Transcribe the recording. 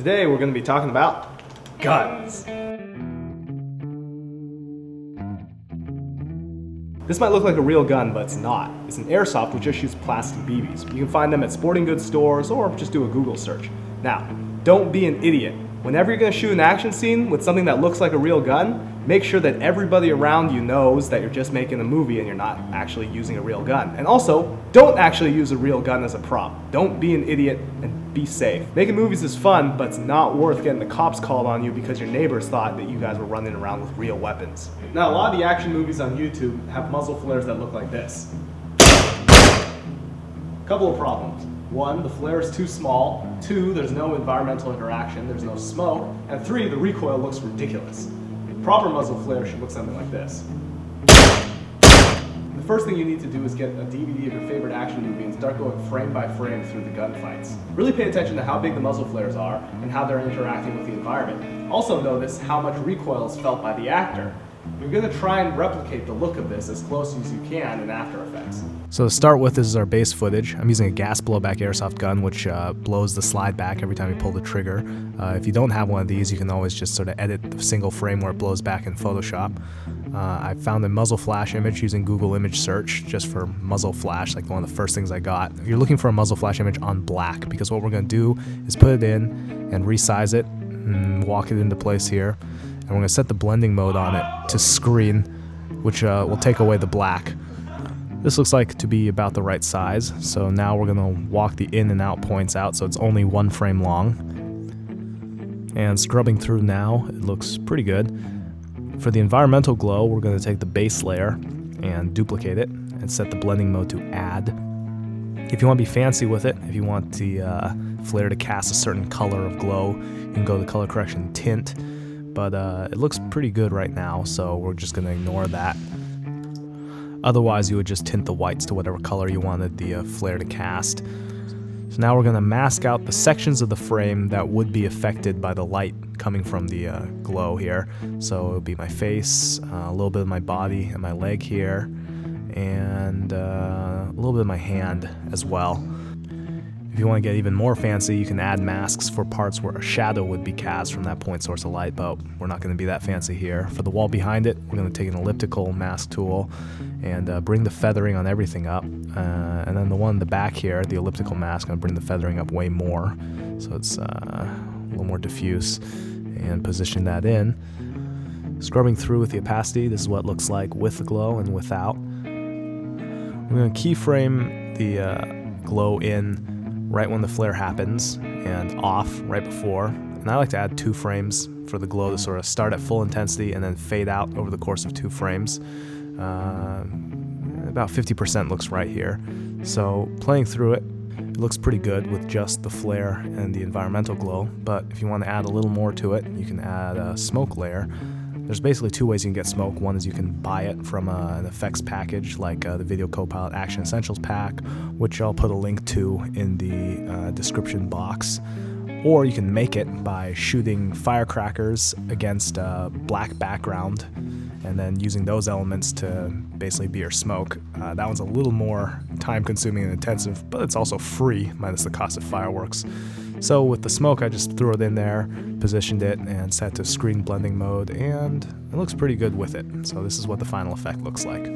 Today we're going to be talking about guns. This might look like a real gun, but it's not. It's an airsoft which just shoots plastic BBs. You can find them at sporting goods stores or just do a Google search. Now, don't be an idiot. Whenever you're going to shoot an action scene with something that looks like a real gun, make sure that everybody around you knows that you're just making a movie and you're not actually using a real gun. And also, don't actually use a real gun as a prop. Don't be an idiot and be safe. Making movies is fun, but it's not worth getting the cops called on you because your neighbors thought that you guys were running around with real weapons. Now, a lot of the action movies on YouTube have muzzle flares that look like this. Couple of problems. One, the flare is too small. Two, there's no environmental interaction, there's no smoke. And three, the recoil looks ridiculous. A proper muzzle flare should look something like this. The first thing you need to do is get a DVD of your favorite action movie and start going frame by frame through the gunfights. Really pay attention to how big the muzzle flares are and how they're interacting with the environment. Also notice how much recoil is felt by the actor. You're going to try and replicate the look of this as close as you can in After Effects. So to start with, this is our base footage. I'm using a gas blowback airsoft gun, which blows the slide back every time you pull the trigger. If you don't have one of these, you can always just sort of edit the single frame where it blows back in Photoshop. I found a muzzle flash image using Google image search just for muzzle flash, like one of the first things I got. You're looking for a muzzle flash image on black because what we're going to do is put it in and resize it and walk it into place here. And we're going to set the blending mode on it to screen, which will take away the black. This looks like to be about the right size, so now we're going to walk the in and out points out so it's only one frame long. And scrubbing through now, it looks pretty good. For the environmental glow, we're going to take the base layer and duplicate it and set the blending mode to add. If you want to be fancy with it, if you want the flare to cast a certain color of glow, you can go to the color correction tint. But it looks pretty good right now, so we're just going to ignore that. Otherwise, you would just tint the whites to whatever color you wanted the flare to cast. So now we're going to mask out the sections of the frame that would be affected by the light coming from the glow here. So it would be my face, a little bit of my body and my leg here, and a little bit of my hand as well. If you want to get even more fancy, you can add masks for parts where a shadow would be cast from that point source of light, but we're not going to be that fancy here. For the wall behind it, we're going to take an elliptical mask tool and bring the feathering on everything up. And then the one in the back here, the elliptical mask, I'm going to bring the feathering up way more, so it's a little more diffuse, and position that in. Scrubbing through with the opacity, this is what it looks like with the glow and without. We're going to keyframe the glow in right when the flare happens and off right before. And I like to add 2 frames for the glow to sort of start at full intensity and then fade out over the course of 2 frames. About 50% looks right here. So playing through it, it looks pretty good with just the flare and the environmental glow, but if you want to add a little more to it, you can add a smoke layer. There's basically 2 ways you can get smoke. One is you can buy it from an effects package like the Video Copilot Action Essentials pack, which I'll put a link to in the description box. Or you can make it by shooting firecrackers against a black background and then using those elements to basically be your smoke. That one's a little more time-consuming and intensive, but it's also free, minus the cost of fireworks. So with the smoke, I just threw it in there, positioned it, and set to screen blending mode, and it looks pretty good with it. So this is what the final effect looks like.